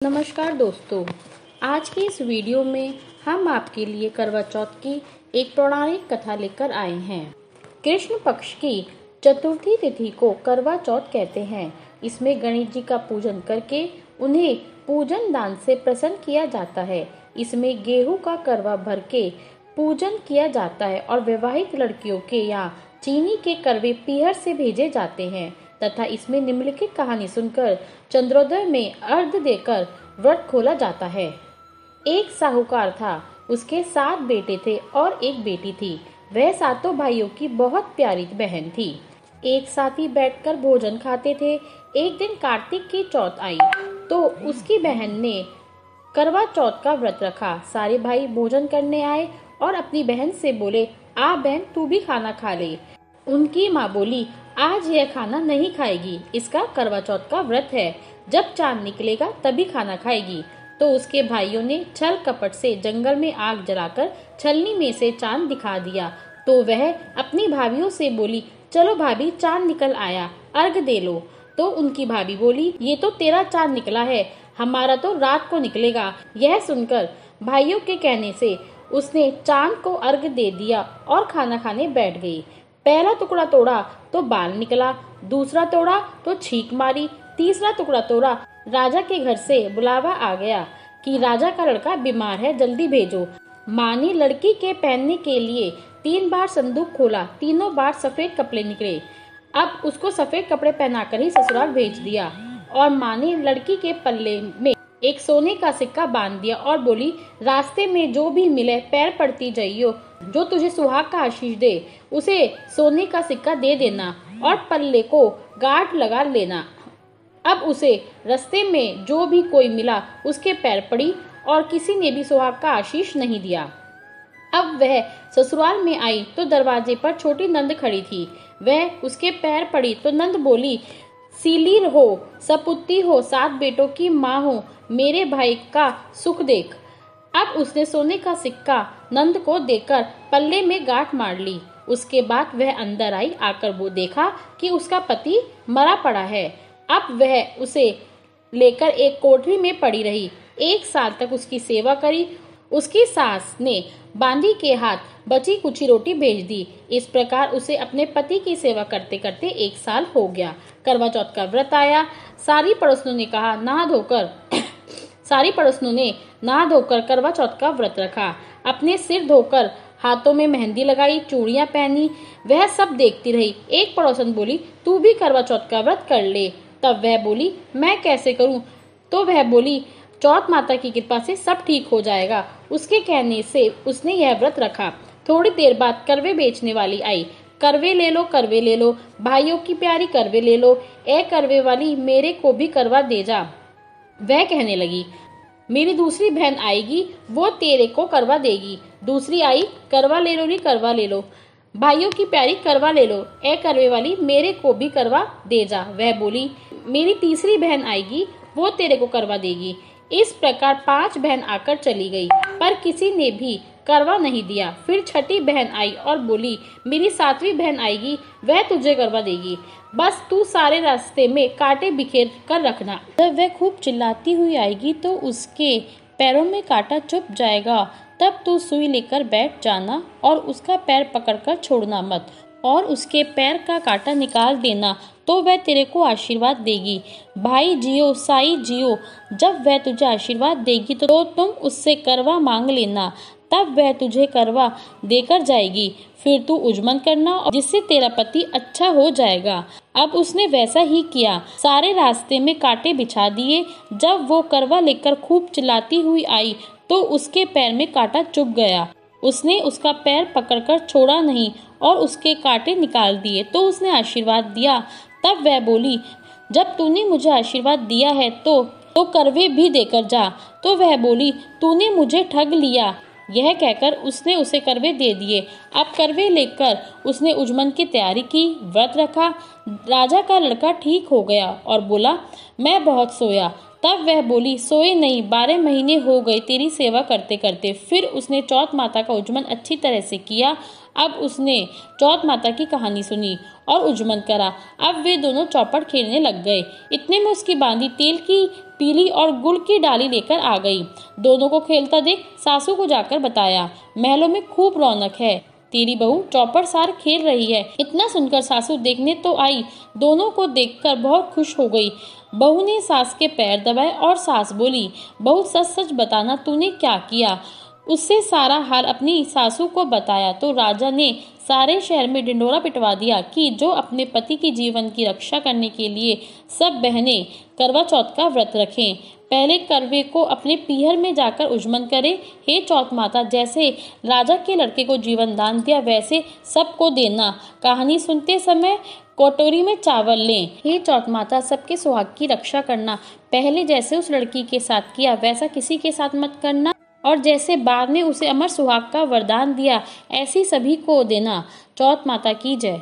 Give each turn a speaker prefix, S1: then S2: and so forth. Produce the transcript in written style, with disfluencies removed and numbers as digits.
S1: नमस्कार दोस्तों, आज की इस वीडियो में हम आपके लिए करवा चौथ की एक पौराणिक कथा लेकर आए हैं। कृष्ण पक्ष की चतुर्थी तिथि को करवा चौथ कहते हैं। इसमें गणेश जी का पूजन करके उन्हें पूजन दान से प्रसन्न किया जाता है। इसमें गेहूं का करवा भर के पूजन किया जाता है और विवाहित लड़कियों के यहाँ चीनी के करवे पीहर से भेजे जाते हैं तथा इसमें निम्नलिखित कहानी सुनकर चंद्रोदय में अर्घ देकर व्रत खोला जाता है। एक साहूकार था, उसके 7 बेटे थे और एक बेटी थी। वह सातों भाइयों की बहुत प्यारी बहन थी। एक साथ ही बैठकर भोजन खाते थे। एक दिन कार्तिक की चौथ आई तो उसकी बहन ने करवा चौथ का व्रत रखा। सारे भाई भोजन करने आए और अपनी बहन से बोले, आ बहन तू भी खाना खा ले। उनकी माँ बोली, आज यह खाना नहीं खाएगी, इसका करवा चौथ का व्रत है, जब चांद निकलेगा तभी खाना खाएगी। तो उसके भाइयों ने छल कपट से जंगल में आग जलाकर छलनी में से चांद दिखा दिया। तो वह अपनी भाभियों से बोली, चलो भाभी चांद निकल आया, अर्घ दे लो। तो उनकी भाभी बोली, ये तो तेरा चांद निकला है, हमारा तो रात को निकलेगा। यह सुनकर भाइयों के कहने से उसने चांद को अर्घ दे दिया और खाना खाने बैठ गई। पहला टुकड़ा तोड़ा तो बाल निकला, दूसरा तोड़ा तो छींक मारी, तीसरा टुकड़ा तोड़ा राजा के घर से बुलावा आ गया कि राजा का लड़का बीमार है, जल्दी भेजो। माँ ने लड़की के पहनने के लिए 3 बार संदूक खोला, तीनों बार सफेद कपड़े निकले। अब उसको सफेद कपड़े पहनाकर ही ससुराल भेज दिया और माँ ने लड़की के पल्ले में एक सोने का सिक्का बांध दिया और बोली, रास्ते में जो भी मिले पैर पड़ती जाइयो, जो तुझे सुहाग का आशीष दे उसे सोने का सिक्का दे देना और पल्ले को गांठ लगा लेना। अब उसे रास्ते में जो भी कोई मिला उसके पैर पड़ी और किसी ने भी सुहाग का आशीष नहीं दिया। अब वह ससुराल में आई तो दरवाजे पर छोटी नंद खड़ी थी। वह उसके पैर पड़ी तो नंद बोली, सीलीर हो, सपुती हो, 7 बेटों की माँ हो, मेरे भाई का सुख देख। अब उसने सोने का सिक्का नंद को देकर पल्ले में गांठ मार ली। उसके बाद वह अंदर आई। आकर वो देखा कि उसका पति मरा पड़ा है। अब वह उसे लेकर एक कोठरी में पड़ी रही। 1 साल तक उसकी सेवा करी। उसकी सास ने बांदी के हाथ बची कुची रोटी भेज दी। इस प्रकार उसे अपने पति की सेवा करते करते 1 साल हो गया। करवा चौथ का व्रत आया। सारी पड़ोसियों ने नहा धोकर करवा चौथ का व्रत रखा। अपने सिर धोकर हाथों में मेहंदी लगाई, चूड़ियां पहनी। वह सब देखती रही। एक पड़ोसन बोली, तू भी करवा चौथ का व्रत कर ले। तब वह बोली, मैं कैसे करूं? तो वह बोली, चौथ माता की कृपा से सब ठीक हो जाएगा। उसके कहने से उसने यह व्रत रखा। थोड़ी देर बाद करवे बेचने वाली आई। करवे ले लो, करवे ले लो, भाइयों की प्यारी करवे ले लो, ए करवे वाली मेरे को भी करवा दे जा। वह कहने लगी, मेरी दूसरी बहन आएगी, वो तेरे को करवा देगी। दूसरी आई, करवा ले लो री, करवा ले लो, भाइयों की प्यारी करवा ले लो, ए करवे वाली मेरे को भी करवा दे जा। वह बोली, मेरी तीसरी बहन आएगी, वो तेरे को करवा देगी। इस प्रकार 5 बहन आकर चली गई, पर किसी ने भी करवा नहीं दिया। फिर छठी बहन आई और बोली, मेरी 7वीं बहन आएगी, वह तुझे करवा देगी, बस तू सारे रास्ते में कांटे बिखेर कर रखना। जब वह खूब चिल्लाती हुई आएगी तो उसके पैरों में कांटा चुभ जाएगा, तब तू सुई लेकर बैठ जाना और उसका पैर पकड़कर छोड़ना मत और उसके पैर का कांटा निकाल देना, तो वह तेरे को आशीर्वाद देगी। भाई जियो, साई जियो, जब वह तुझे आशीर्वाद देगी तो तुम उससे करवा मांग लेना, तब वह तुझे करवा देकर जाएगी। फिर तू उजमन करना और जिससे तेरा पति अच्छा हो जाएगा। अब उसने वैसा ही किया। सारे रास्ते में कांटे बिछा दिए। जब वो करवा लेकर खूब चिल्लाती हुई आई तो उसके पैर में कांटा चुभ गया। उसने उसका पैर पकड़कर छोड़ा नहीं और उसके कांटे निकाल दिए। तो उसने आशीर्वाद दिया। तब वह बोली, जब तूने मुझे आशीर्वाद दिया है तो करवे भी देकर जा। तो वह बोली, तूने मुझे ठग लिया। यह कहकर उसने उसे करवे दे दिए। अब करवे लेकर उसने उजमन की तैयारी की, व्रत रखा। राजा का लड़का ठीक हो गया और बोला, मैं बहुत सोया, तब वह बोली, सोए नहीं, 12 महीने हो गए तेरी सेवा करते करते। फिर उसने चौथ माता का उज्जमन अच्छी तरह से किया। अब उसने चौथ माता की कहानी सुनी और उज्जमन करा। अब वे दोनों चौपड़ खेलने लग गए। इतने में उसकी बांदी तेल की पीली और गुड़ की डाली लेकर आ गई। दोनों को खेलता देख सासू को जाकर बताया, महलों में खूब रौनक है, तेरी बहू चौपड़ सार खेल रही है। इतना सुनकर सासू देखने तो आई, दोनों को देखकर बहुत खुश हो गई। बहू ने सास के पैर दबाए और सास बोली, बहू सच सच बताना तूने क्या किया। उससे सारा हाल अपनी सासू को बताया तो राजा ने सारे शहर में ढिंढोरा पिटवा दिया कि जो अपने पति की जीवन की रक्षा करने के लिए सब बहनें करवा चौथ का व्रत रखें। पहले करवे को अपने पीहर में जाकर उज्जमन करे। हे चौथ माता, जैसे राजा के लड़के को जीवन दान दिया वैसे सबको देना। कहानी सुनते समय कटोरी में चावल लें। हे चौथ माता, सबके सुहाग की रक्षा करना। पहले जैसे उस लड़की के साथ किया वैसा किसी के साथ मत करना, और जैसे बाद में उसे अमर सुहाग का वरदान दिया ऐसी सभी को देना। चौथ माता की जय।